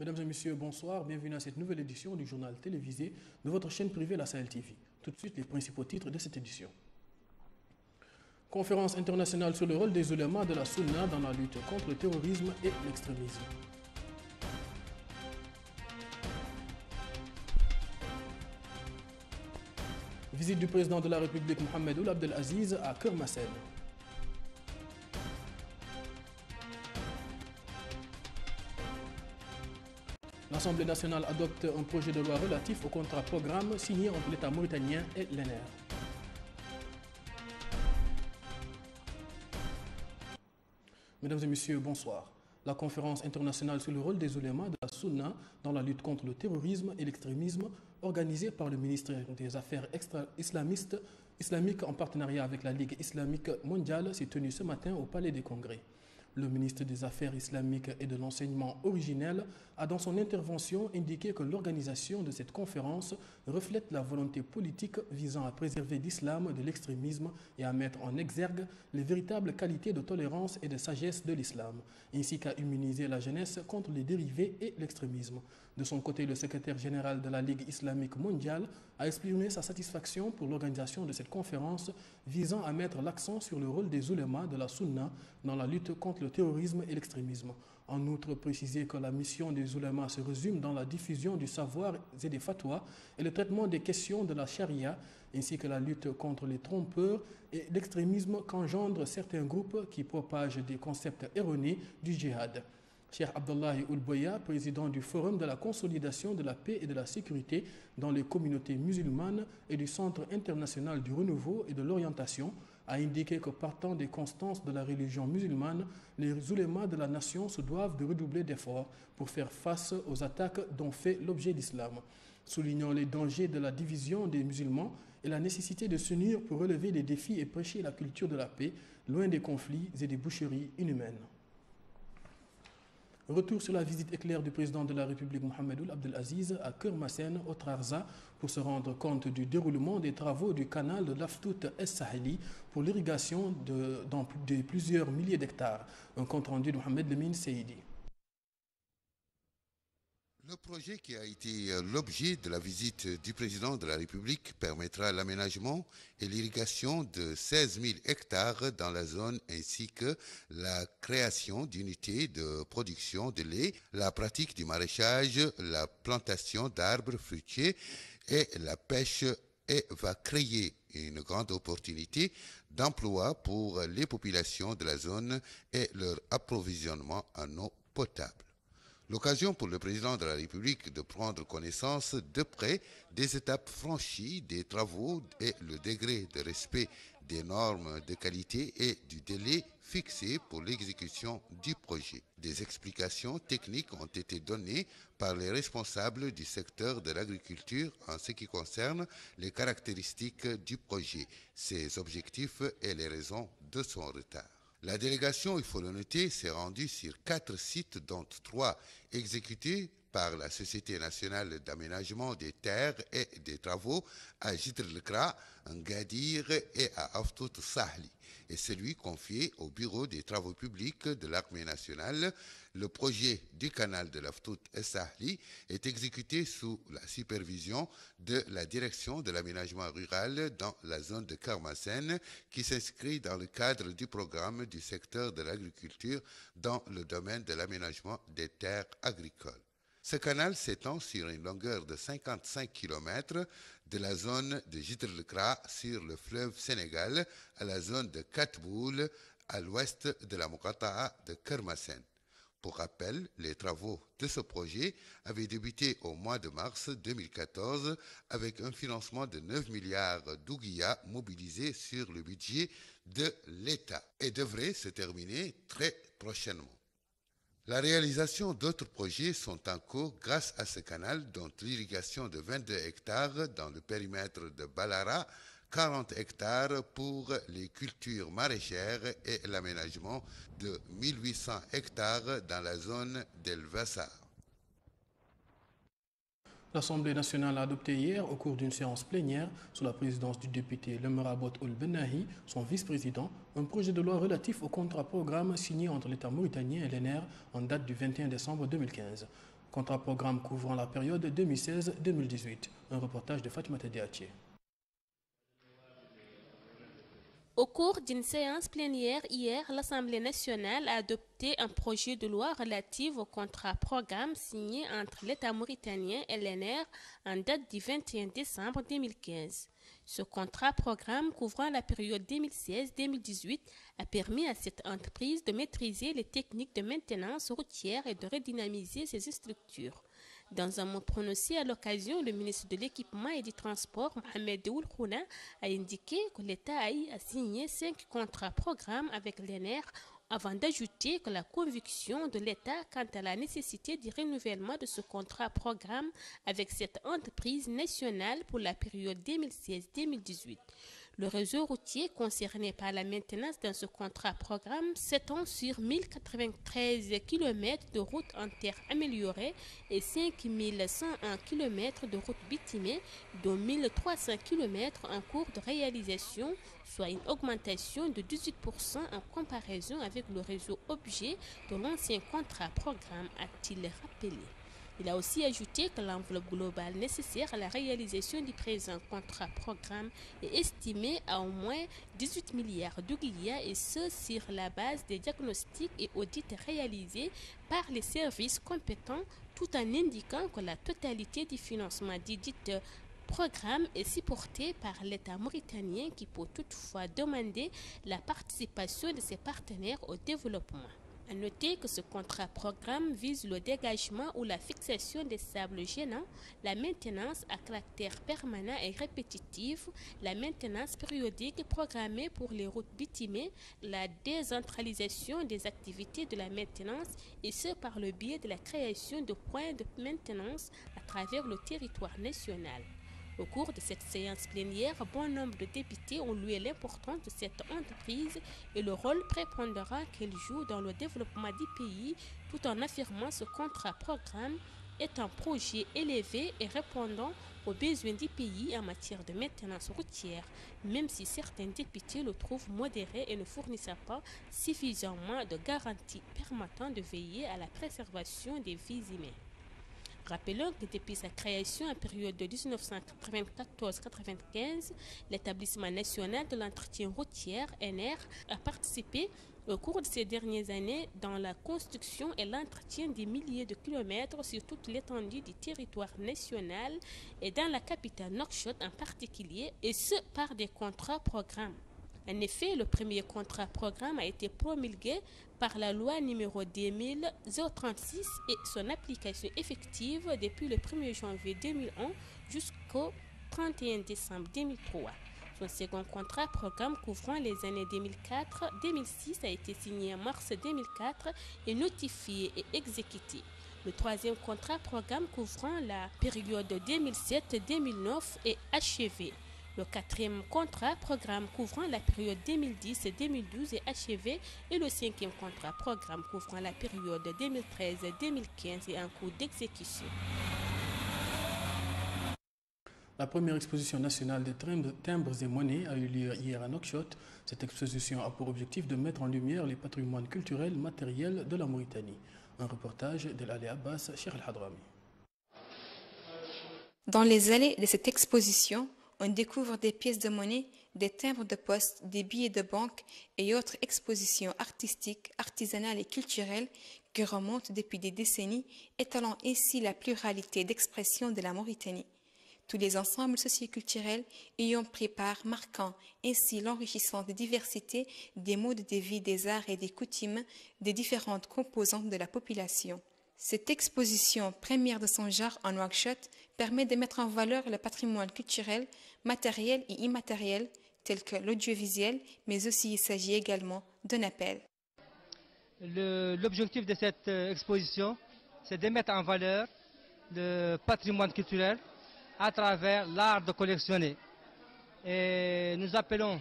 Mesdames et messieurs, bonsoir. Bienvenue à cette nouvelle édition du journal télévisé de votre chaîne privée La Sahel TV. Tout de suite, les principaux titres de cette édition. Conférence internationale sur le rôle des ulémas de la Sunna dans la lutte contre le terrorisme et l'extrémisme. Visite du président de la République Mohamed Ould Abdel Aziz à Kermassen. L'Assemblée nationale adopte un projet de loi relatif au contrat-programme signé entre l'État mauritanien et l'ENER. Mesdames et messieurs, bonsoir. La conférence internationale sur le rôle des ulémas de la Sunna dans la lutte contre le terrorisme et l'extrémisme, organisée par le ministère des Affaires islamiques en partenariat avec la Ligue islamique mondiale, s'est tenue ce matin au Palais des Congrès. Le ministre des Affaires islamiques et de l'enseignement originel a dans son intervention indiqué que l'organisation de cette conférence reflète la volonté politique visant à préserver l'islam de l'extrémisme et à mettre en exergue les véritables qualités de tolérance et de sagesse de l'islam, ainsi qu'à immuniser la jeunesse contre les dérivés et l'extrémisme. De son côté, le secrétaire général de la Ligue islamique mondiale a exprimé sa satisfaction pour l'organisation de cette conférence visant à mettre l'accent sur le rôle des ulémas de la Sunna dans la lutte contre le terrorisme et l'extrémisme. En outre, préciser que la mission des ulémas se résume dans la diffusion du savoir et des fatwas et le traitement des questions de la charia, ainsi que la lutte contre les trompeurs et l'extrémisme qu'engendrent certains groupes qui propagent des concepts erronés du djihad. Cheikh Abdullahi Ould Boya, président du Forum de la consolidation de la paix et de la sécurité dans les communautés musulmanes et du Centre international du renouveau et de l'orientation, a indiqué que partant des constances de la religion musulmane, les ulémas de la nation se doivent de redoubler d'efforts pour faire face aux attaques dont fait l'objet l'islam, soulignant les dangers de la division des musulmans et la nécessité de s'unir pour relever les défis et prêcher la culture de la paix, loin des conflits et des boucheries inhumaines. Retour sur la visite éclair du président de la République Mohamed Ould Abdel Aziz à Kermassen au Trarza pour se rendre compte du déroulement des travaux du canal de l'Aftout Es-Saheli pour l'irrigation de plusieurs milliers d'hectares. Un compte rendu de Mohamed Lemine Seydi. Le projet qui a été l'objet de la visite du président de la République permettra l'aménagement et l'irrigation de 16 000 hectares dans la zone ainsi que la création d'unités de production de lait, la pratique du maraîchage, la plantation d'arbres fruitiers et la pêche et va créer une grande opportunité d'emploi pour les populations de la zone et leur approvisionnement en eau potable. L'occasion pour le président de la République de prendre connaissance de près des étapes franchies des travaux et le degré de respect des normes de qualité et du délai fixé pour l'exécution du projet. Des explications techniques ont été données par les responsables du secteur de l'agriculture en ce qui concerne les caractéristiques du projet, ses objectifs et les raisons de son retard. La délégation, il faut le noter, s'est rendue sur 4 sites, dont 3 exécutés par la Société nationale d'aménagement des terres et des travaux à Jidr el-Kra, en Gadir et à Aftout Sahli, et celui confié au Bureau des travaux publics de l'Armée nationale. Le projet du canal de l'Aftout Sahli est exécuté sous la supervision de la direction de l'aménagement rural dans la zone de Kermassen, qui s'inscrit dans le cadre du programme du secteur de l'agriculture dans le domaine de l'aménagement des terres agricoles. Ce canal s'étend sur une longueur de 55 km de la zone de Jidr el-Kra sur le fleuve Sénégal à la zone de Katboul à l'ouest de la Muqata'a de Kermassen. Pour rappel, les travaux de ce projet avaient débuté au mois de mars 2014 avec un financement de 9 milliards d'ouguiyas mobilisés sur le budget de l'État et devraient se terminer très prochainement. La réalisation d'autres projets sont en cours grâce à ce canal, dont l'irrigation de 22 hectares dans le périmètre de Balara, 40 hectares pour les cultures maraîchères et l'aménagement de 1800 hectares dans la zone d'El Vassar. L'Assemblée nationale a adopté hier, au cours d'une séance plénière, sous la présidence du député Le Merabot Ould Benahi, son vice-président, un projet de loi relatif au contrat-programme signé entre l'État mauritanien et l'ENER en date du 21 décembre 2015. Contrat programme couvrant la période 2016-2018. Un reportage de Fatimata Diaché. Au cours d'une séance plénière hier, l'Assemblée nationale a adopté un projet de loi relatif au contrat programme signé entre l'État mauritanien et l'ENER en date du 21 décembre 2015. Ce contrat programme couvrant la période 2016-2018 a permis à cette entreprise de maîtriser les techniques de maintenance routière et de redynamiser ses structures. Dans un mot prononcé à l'occasion, le ministre de l'Équipement et du Transport, Mohamed Deoul Khouna, a indiqué que l'État a signé 5 contrats programmes avec l'ENER avant d'ajouter que la conviction de l'État quant à la nécessité du renouvellement de ce contrat programme avec cette entreprise nationale pour la période 2016-2018. Le réseau routier concerné par la maintenance dans ce contrat programme s'étend sur 1093 km de routes en terre améliorées et 5101 km de routes bitumées, dont 1300 km en cours de réalisation, soit une augmentation de 18% en comparaison avec le réseau objet de l'ancien contrat programme, a-t-il rappelé. Il a aussi ajouté que l'enveloppe globale nécessaire à la réalisation du présent contrat programme est estimée à au moins 18 milliards de guillas et ce sur la base des diagnostics et audits réalisés par les services compétents, tout en indiquant que la totalité du financement du dit programme est supporté par l'État mauritanien qui peut toutefois demander la participation de ses partenaires au développement. À noter que ce contrat programme vise le dégagement ou la fixation des sables gênants, la maintenance à caractère permanent et répétitif, la maintenance périodique programmée pour les routes bitumées, la décentralisation des activités de la maintenance et ce par le biais de la création de points de maintenance à travers le territoire national. Au cours de cette séance plénière, bon nombre de députés ont loué l'importance de cette entreprise et le rôle prépondérant qu'elle joue dans le développement du pays, tout en affirmant ce contrat programme est un projet élevé et répondant aux besoins du pays en matière de maintenance routière, même si certains députés le trouvent modéré et ne fournissant pas suffisamment de garanties permettant de veiller à la préservation des vies humaines. Rappelons que depuis sa création en période de 1994-95, l'établissement national de l'entretien routier, ENER, a participé au cours de ces dernières années dans la construction et l'entretien des milliers de kilomètres sur toute l'étendue du territoire national et dans la capitale Nouakchott en particulier, et ce par des contrats programmes. En effet, le premier contrat programme a été promulgué par la loi numéro 2000-036 et son application effective depuis le 1er janvier 2001 jusqu'au 31 décembre 2003. Son second contrat programme couvrant les années 2004-2006 a été signé en mars 2004 et notifié et exécuté. Le troisième contrat programme couvrant la période 2007-2009 est achevé. Le quatrième contrat programme couvrant la période 2010-2012 est achevé et le cinquième contrat programme couvrant la période 2013-2015 est en cours d'exécution. La première exposition nationale des timbres et monnaies a eu lieu hier à Nouakchott. Cette exposition a pour objectif de mettre en lumière les patrimoines culturels matériels de la Mauritanie. Un reportage de l'Ali Abbas, Cheikh El-Hadrami. Dans les allées de cette exposition, on découvre des pièces de monnaie, des timbres de poste, des billets de banque et autres expositions artistiques, artisanales et culturelles qui remontent depuis des décennies, étalant ainsi la pluralité d'expression de la Mauritanie. Tous les ensembles socioculturels y ont pris part, marquant ainsi l'enrichissante diversité des modes de vie, des arts et des coutumes des différentes composantes de la population. Cette exposition, première de son genre en Nouakchott, permet de mettre en valeur le patrimoine culturel, matériel et immatériel, tel que l'audiovisuel, mais aussi il s'agit également d'un appel. L'objectif de cette exposition, c'est de mettre en valeur le patrimoine culturel à travers l'art de collectionner. Et nous appelons,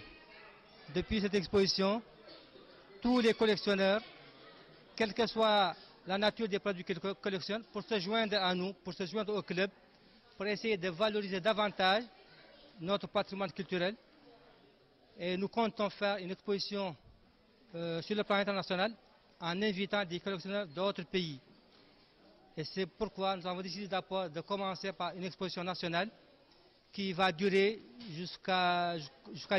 depuis cette exposition, tous les collectionneurs, quelle que soit la nature des produits qu'ils collectionnent, pour se joindre à nous, pour se joindre au club, pour essayer de valoriser davantage notre patrimoine culturel. Et nous comptons faire une exposition sur le plan international en invitant des collectionneurs d'autres pays. Et c'est pourquoi nous avons décidé d'abord de commencer par une exposition nationale qui va durer jusqu'à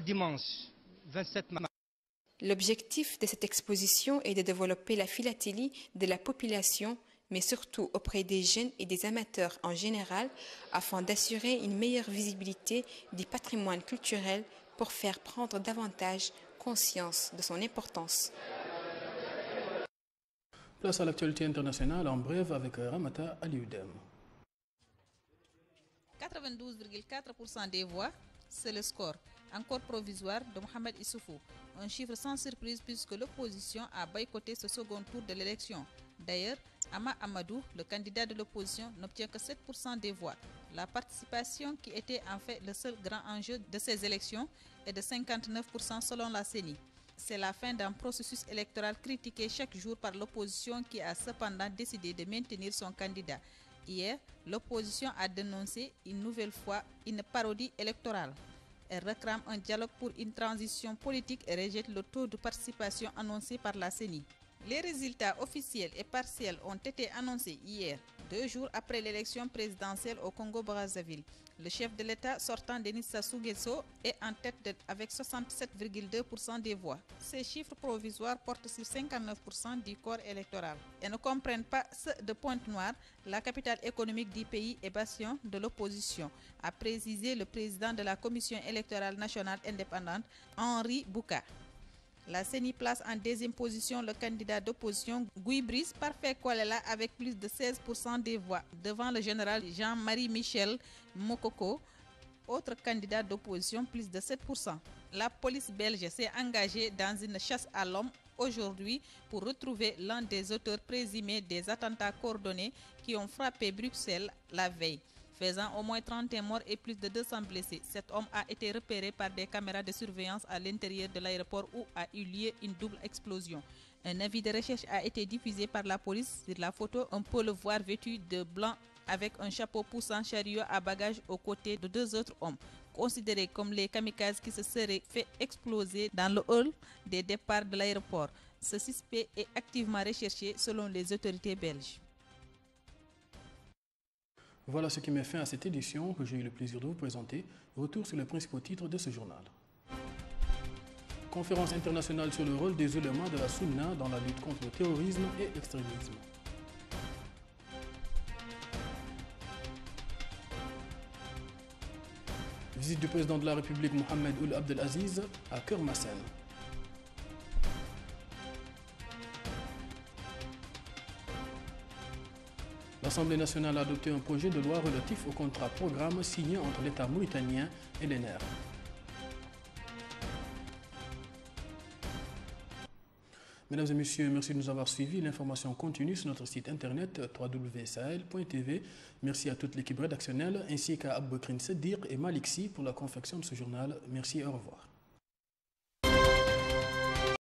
dimanche 27 mars. L'objectif de cette exposition est de développer la philatélie de la population, mais surtout auprès des jeunes et des amateurs en général, afin d'assurer une meilleure visibilité du patrimoine culturel pour faire prendre davantage conscience de son importance. Place à l'actualité internationale en bref avec Ramata Alioudem. 92,4% des voix, c'est le score encore provisoire de Mohamed Issoufou. Un chiffre sans surprise puisque l'opposition a boycotté ce second tour de l'élection. D'ailleurs, Ama Amadou, le candidat de l'opposition, n'obtient que 7% des voix. La participation, qui était en fait le seul grand enjeu de ces élections, est de 59% selon la CENI. C'est la fin d'un processus électoral critiqué chaque jour par l'opposition qui a cependant décidé de maintenir son candidat. Hier, l'opposition a dénoncé une nouvelle fois une parodie électorale. Elle réclame un dialogue pour une transition politique et rejette le taux de participation annoncé par la CENI. Les résultats officiels et partiels ont été annoncés hier, 2 jours après l'élection présidentielle au Congo-Brazzaville. Le chef de l'État sortant, Denis Sassou Nguesso, est en tête avec 67,2% des voix. Ces chiffres provisoires portent sur 59% du corps électoral et ne comprennent pas ceux de Pointe-Noire, la capitale économique du pays et bastion de l'opposition, a précisé le président de la Commission électorale nationale indépendante, Henri Bouka. La CENI place en deuxième position le candidat d'opposition Guy Brice Parfait Kolela avec plus de 16% des voix, devant le général Jean-Marie Michel Mokoko, autre candidat d'opposition, plus de 7%. La police belge s'est engagée dans une chasse à l'homme aujourd'hui pour retrouver l'un des auteurs présumés des attentats coordonnés qui ont frappé Bruxelles la veille, faisant au moins 31 morts et plus de 200 blessés. Cet homme a été repéré par des caméras de surveillance à l'intérieur de l'aéroport où a eu lieu une double explosion. Un avis de recherche a été diffusé par la police. Sur la photo, on peut le voir vêtu de blanc avec un chapeau poussant chariot à bagages aux côtés de 2 autres hommes, considérés comme les kamikazes qui se seraient fait exploser dans le hall des départs de l'aéroport. Ce suspect est activement recherché selon les autorités belges. Voilà ce qui met fin à cette édition que j'ai eu le plaisir de vous présenter. Retour sur les principaux titres de ce journal. Conférence internationale sur le rôle des ulémas de la Sunna dans la lutte contre le terrorisme et l'extrémisme. Visite du président de la République Mohamed Ould Abdelaziz à Kermassen. L'Assemblée nationale a adopté un projet de loi relatif au contrat programme signé entre l'État mauritanien et l'ENER. Mesdames et messieurs, merci de nous avoir suivis. L'information continue sur notre site internet www.sahel.tv. Merci à toute l'équipe rédactionnelle ainsi qu'à Aboukrin Sedir et Maliksi pour la confection de ce journal. Merci et au revoir.